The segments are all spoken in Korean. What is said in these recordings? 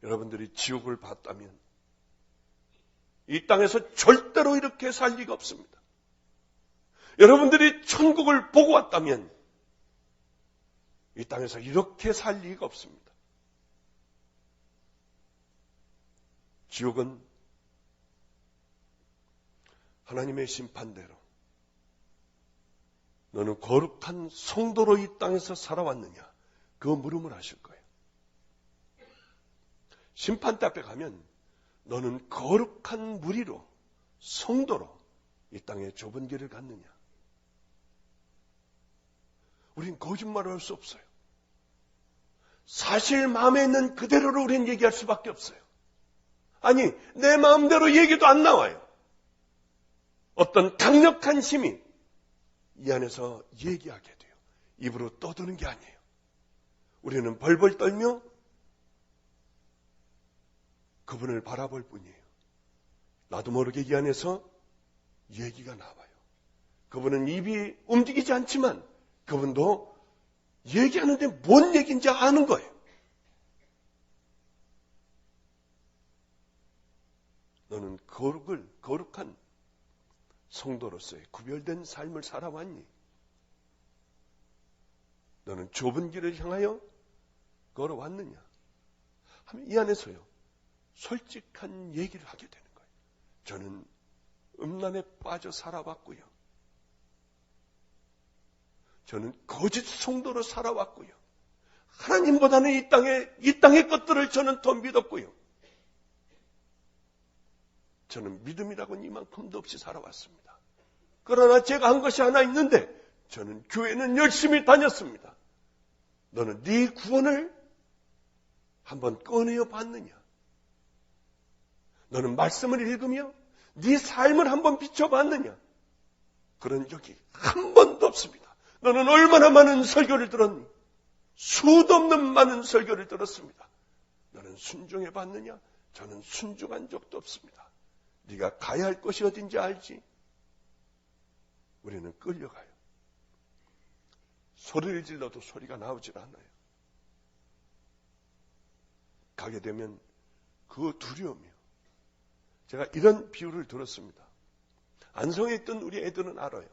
여러분들이 지옥을 봤다면 이 땅에서 절대로 이렇게 살 리가 없습니다. 여러분들이 천국을 보고 왔다면 이 땅에서 이렇게 살 리가 없습니다. 지옥은 하나님의 심판대로 너는 거룩한 성도로 이 땅에서 살아왔느냐? 그 물음을 하실 거예요. 심판대 앞에 가면 너는 거룩한 무리로 성도로 이 땅에 좁은 길을 갔느냐? 우린 거짓말을 할 수 없어요. 사실 마음에 있는 그대로를 우린 얘기할 수밖에 없어요. 아니, 내 마음대로 얘기도 안 나와요. 어떤 강력한 힘이 이 안에서 얘기하게 돼요. 입으로 떠드는 게 아니에요. 우리는 벌벌 떨며 그분을 바라볼 뿐이에요. 나도 모르게 이 안에서 얘기가 나와요. 그분은 입이 움직이지 않지만 그분도 얘기하는데 뭔 얘기인지 아는 거예요. 너는 거룩한 성도로서의 구별된 삶을 살아왔니? 너는 좁은 길을 향하여 걸어왔느냐? 하면 이 안에서요, 솔직한 얘기를 하게 되는 거예요. 저는 음란에 빠져 살아왔고요. 저는 거짓 성도로 살아왔고요. 하나님보다는 이 땅의 것들을 저는 더 믿었고요. 저는 믿음이라고는 이만큼도 없이 살아왔습니다. 그러나 제가 한 것이 하나 있는데 저는 교회는 열심히 다녔습니다. 너는 네 구원을 한번 꺼내어 봤느냐? 너는 말씀을 읽으며 네 삶을 한번 비춰봤느냐? 그런 적이 한 번도 없습니다. 너는 얼마나 많은 설교를 들었니? 수도 없는 많은 설교를 들었습니다. 너는 순종해 봤느냐? 저는 순종한 적도 없습니다. 네가 가야 할 곳이 어딘지 알지? 우리는 끌려가요. 소리를 질러도 소리가 나오질 않아요. 가게 되면 그 두려움이요. 제가 이런 비유를 들었습니다. 안성에 있던 우리 애들은 알아요.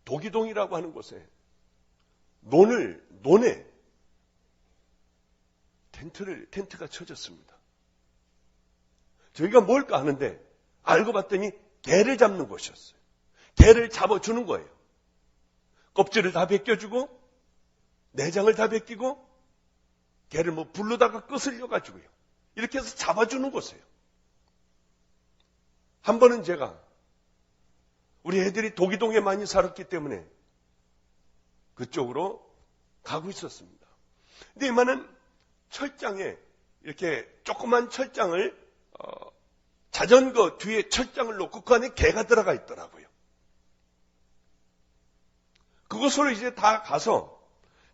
도기동이라고 하는 곳에 논에 텐트가 쳐졌습니다. 저희가 뭘까 하는데 알고 봤더니 개를 잡는 곳이었어요. 개를 잡아주는 거예요. 껍질을 다 벗겨주고 내장을 다 벗기고 개를 불로다가 끄슬려가지고요. 이렇게 해서 잡아주는 곳이에요. 한 번은 제가 우리 애들이 도기동에 많이 살았기 때문에 그쪽으로 가고 있었습니다. 근데 이만한 철장에 이렇게 조그만 철장을 자전거 뒤에 철장을 놓고 그 안에 개가 들어가 있더라고요. 그곳으로 이제 다 가서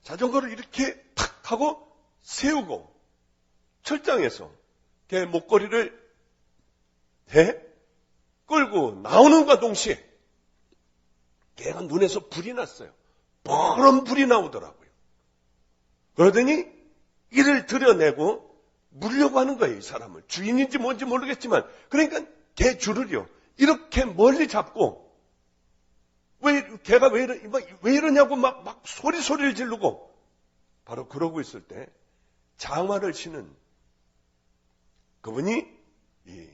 자전거를 이렇게 탁 하고 세우고 철장에서 개 목걸이를 끌고 나오는과 동시에 개가 눈에서 불이 났어요. 뻔한 불이 나오더라고요. 그러더니 이를 들여내고 물려고 하는 거예요, 이 사람을. 주인인지 뭔지 모르겠지만. 그러니까 개 줄을요, 이렇게 멀리 잡고, 개가 왜 이러냐고 막 소리를 지르고, 바로 그러고 있을 때, 장화를 신은 그분이 이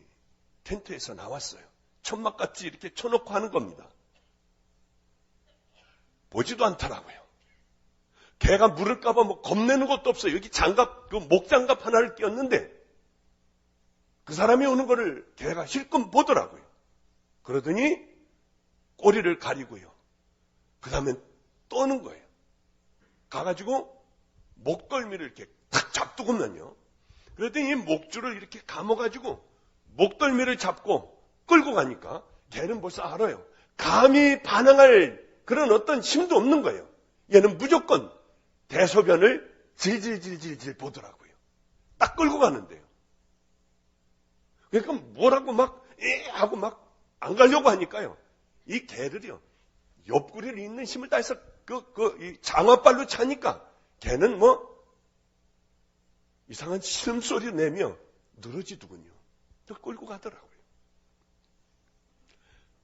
텐트에서 나왔어요. 천막같이 이렇게 쳐놓고 하는 겁니다. 보지도 않더라고요. 개가 물을까봐 겁내는 것도 없어요. 여기 목장갑 하나를 끼웠는데 그 사람이 오는 거를 개가 실컷 보더라고요. 그러더니 꼬리를 가리고요. 그 다음에 떠는 거예요. 가가지고 목덜미를 이렇게 탁 잡두고면요. 그러더니 목줄을 이렇게 감아가지고 목덜미를 잡고 끌고 가니까 개는 벌써 알아요. 감히 반항할 그런 어떤 힘도 없는 거예요. 얘는 무조건 대소변을 질질질질 보더라고요. 딱 끌고 가는데요. 그러니까 뭐라고 하고 안 가려고 하니까요. 이 개들이요, 옆구리를 있는 힘을 다해서 이 장화발로 차니까 개는 이상한 신음소리 내며 늘어지더군요. 또 끌고 가더라고요.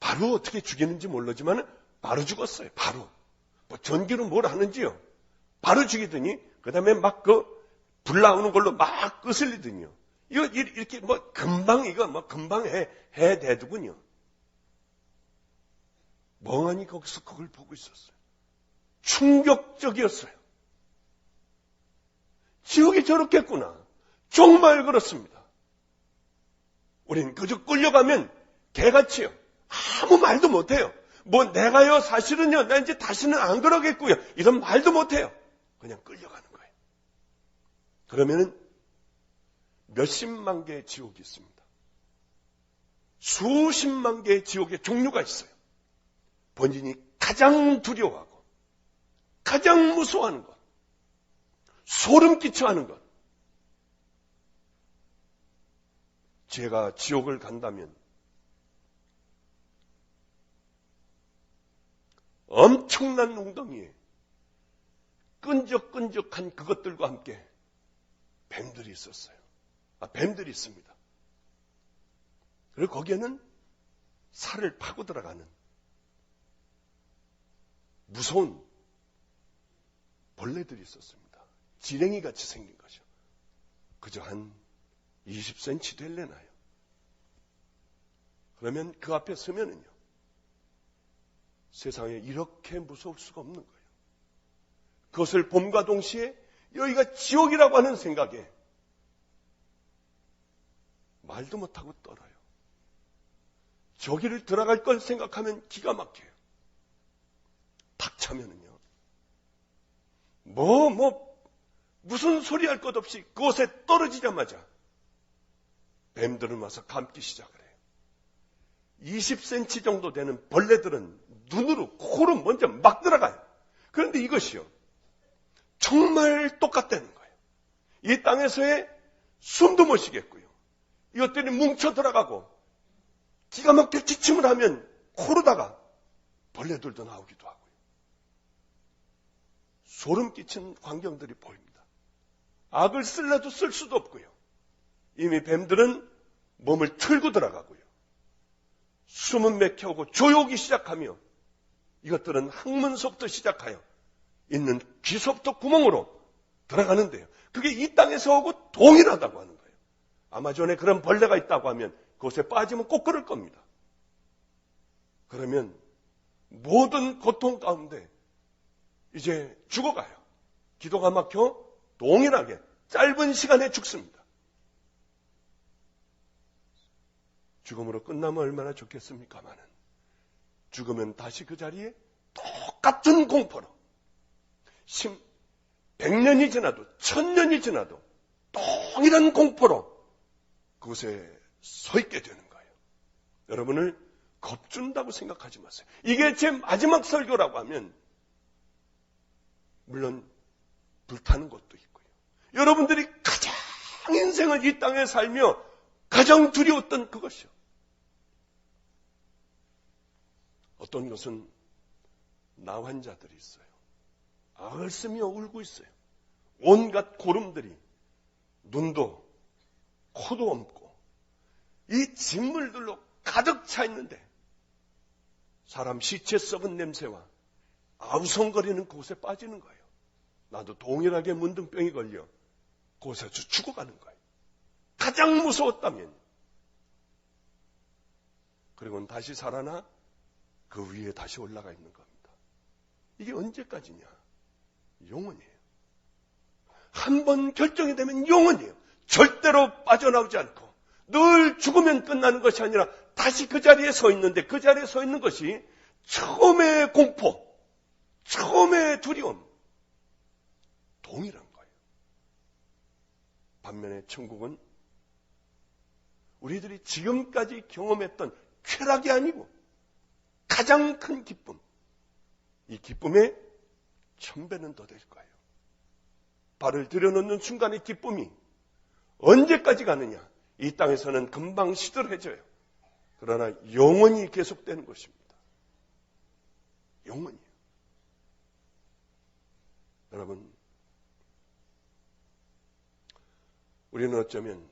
바로 어떻게 죽이는지 모르지만 바로 죽었어요. 바로. 뭐 전기로 뭘 하는지요. 바로 죽이더니 그 다음에 막 불 나오는 걸로 막 끄슬리더니요. 이거 이렇게 금방 해대더군요. 멍하니 거기서 그걸 보고 있었어요. 충격적이었어요. 지옥이 저렇겠구나. 정말 그렇습니다. 우리는 그저 끌려가면 개같이요. 아무 말도 못해요. 내가요 사실은요 나 이제 다시는 안 그러겠고요. 이런 말도 못해요. 그냥 끌려가는 거예요. 그러면은 몇십만 개의 지옥이 있습니다. 수십만 개의 지옥의 종류가 있어요. 본인이 가장 두려워하고 가장 무서워하는 것, 소름 끼쳐하는 것. 제가 지옥을 간다면 엄청난 웅덩이에 끈적끈적한 그것들과 함께 뱀들이 있었어요. 뱀들이 있습니다. 그리고 거기에는 살을 파고 들어가는 무서운 벌레들이 있었습니다. 지렁이 같이 생긴 거죠. 그저 한 20cm 될래나요. 그러면 그 앞에 서면은요. 세상에 이렇게 무서울 수가 없는 거예요. 그것을 봄과 동시에 여기가 지옥이라고 하는 생각에 말도 못하고 떨어요. 저기를 들어갈 걸 생각하면 기가 막혀요. 탁 차면은요. 무슨 소리 할 것 없이 그곳에 떨어지자마자 뱀들은 와서 감기 시작을 해요. 20cm 정도 되는 벌레들은 눈으로, 코로 먼저 막 들어가요. 그런데 이것이요. 정말 똑같다는 거예요. 이 땅에서의 숨도 못 쉬겠고요. 이것들이 뭉쳐 들어가고 기가 막혀 기침을 하면 코로다가 벌레들도 나오기도 하고요. 소름 끼친 광경들이 보입니다. 악을 쓸래도 쓸 수도 없고요. 이미 뱀들은 몸을 틀고 들어가고요. 숨은 맥혀오고 조여오기 시작하며 이것들은 항문속부터 시작하여 있는 귀속부터 구멍으로 들어가는데요. 그게 이 땅에서 오고 동일하다고 하는 거예요. 아마존에 그런 벌레가 있다고 하면 그곳에 빠지면 꼭 그럴 겁니다. 그러면 모든 고통 가운데 이제 죽어가요. 기도가 막혀 동일하게 짧은 시간에 죽습니다. 죽음으로 끝나면 얼마나 좋겠습니까마는 죽으면 다시 그 자리에 똑같은 공포로 100년이 지나도 1000년이 지나도 동일한 공포로 그곳에 서 있게 되는 거예요. 여러분을 겁준다고 생각하지 마세요. 이게 제 마지막 설교라고 하면 물론 불타는 것도 있고요. 여러분들이 가장 인생을 이 땅에 살며 가장 두려웠던 그것이요. 어떤 것은 나 환자들이 있어요. 악을 쓰며 울고 있어요. 온갖 고름들이 눈도 코도 없고 이 직물들로 가득 차 있는데 사람 시체 썩은 냄새와 아우성거리는 그곳에 빠지는 거예요. 나도 동일하게 문둥병이 걸려 그곳에서 죽어가는 거예요. 가장 무서웠다면 그리고는 다시 살아나 그 위에 다시 올라가 있는 겁니다. 이게 언제까지냐? 영원이에요. 한 번 결정이 되면 영원이에요. 절대로 빠져나오지 않고 늘 죽으면 끝나는 것이 아니라 다시 그 자리에 서 있는데 그 자리에 서 있는 것이 처음의 공포, 처음의 두려움 동일한 거예요. 반면에 천국은 우리들이 지금까지 경험했던 쾌락이 아니고 가장 큰 기쁨, 이 기쁨의 1000배는 더 될 거예요. 발을 들여놓는 순간의 기쁨이 언제까지 가느냐? 이 땅에서는 금방 시들해져요. 그러나 영원히 계속되는 것입니다. 영원히요. 여러분, 우리는 어쩌면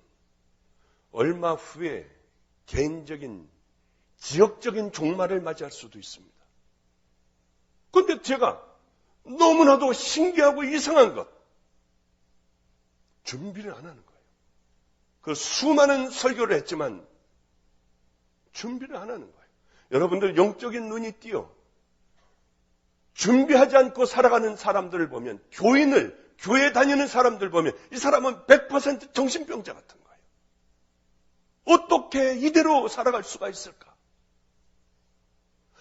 얼마 후에 개인적인, 지역적인 종말을 맞이할 수도 있습니다. 그런데 제가 너무나도 신기하고 이상한 것, 준비를 안 하는 거예요. 그 수많은 설교를 했지만 준비를 안 하는 거예요. 여러분들 영적인 눈이 띄어 준비하지 않고 살아가는 사람들을 보면, 교회 다니는 사람들 보면 이 사람은 100% 정신병자 같은 거예요. 어떻게 이대로 살아갈 수가 있을까?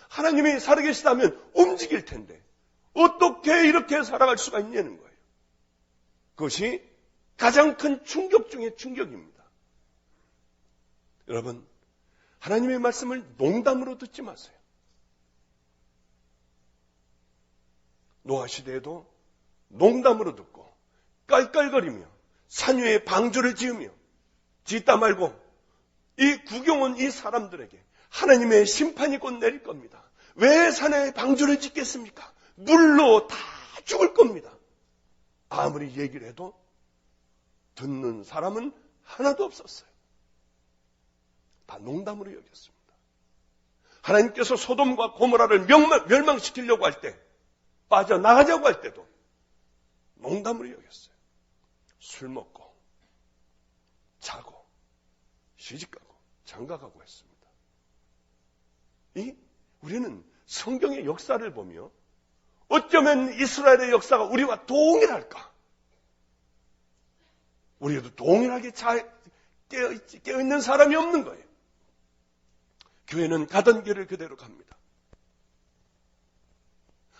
하나님이 살아계시다면 움직일 텐데 어떻게 이렇게 살아갈 수가 있냐는 거예요. 그것이 가장 큰 충격 중에 충격입니다. 여러분, 하나님의 말씀을 농담으로 듣지 마세요. 노아 시대에도 농담으로 듣고 깔깔거리며 산 위에 방주를 지으며 짓다 말고 이 구경 온 이 사람들에게 하나님의 심판이 곧 내릴 겁니다. 왜 산에 방주를 짓겠습니까? 물로 다 죽을 겁니다. 아무리 얘기를 해도 듣는 사람은 하나도 없었어요. 다 농담으로 여겼습니다. 하나님께서 소돔과 고모라를 멸망시키려고 할 때, 빠져나가자고 할 때도 농담으로 여겼어요. 술 먹고 자고 시집가고 장가가고 했습니다. 우리는 성경의 역사를 보며 어쩌면 이스라엘의 역사가 우리와 동일할까? 우리도 동일하게 깨어있는 사람이 없는 거예요. 교회는 가던 길을 그대로 갑니다.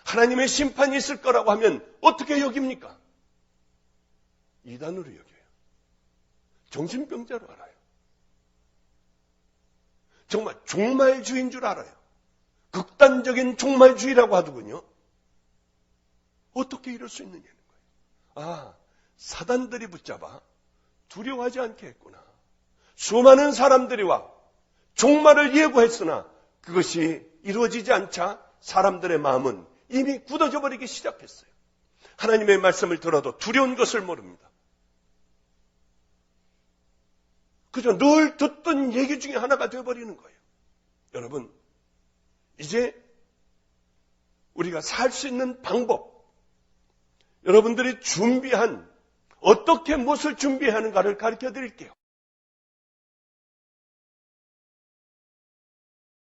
하나님의 심판이 있을 거라고 하면 어떻게 여깁니까? 이단으로 여겨요. 정신병자로 알아요. 정말 종말주의인 줄 알아요. 극단적인 종말주의라고 하더군요. 어떻게 이럴 수 있느냐는 거예요. 사단들이 붙잡아 두려워하지 않게 했구나. 수많은 사람들이 와 종말을 예고했으나 그것이 이루어지지 않자 사람들의 마음은 이미 굳어져 버리기 시작했어요. 하나님의 말씀을 들어도 두려운 것을 모릅니다. 그저 늘 듣던 얘기 중에 하나가 되어버리는 거예요. 여러분, 이제 우리가 살 수 있는 방법, 여러분들이 어떻게 무엇을 준비해야 하는가를 가르쳐 드릴게요.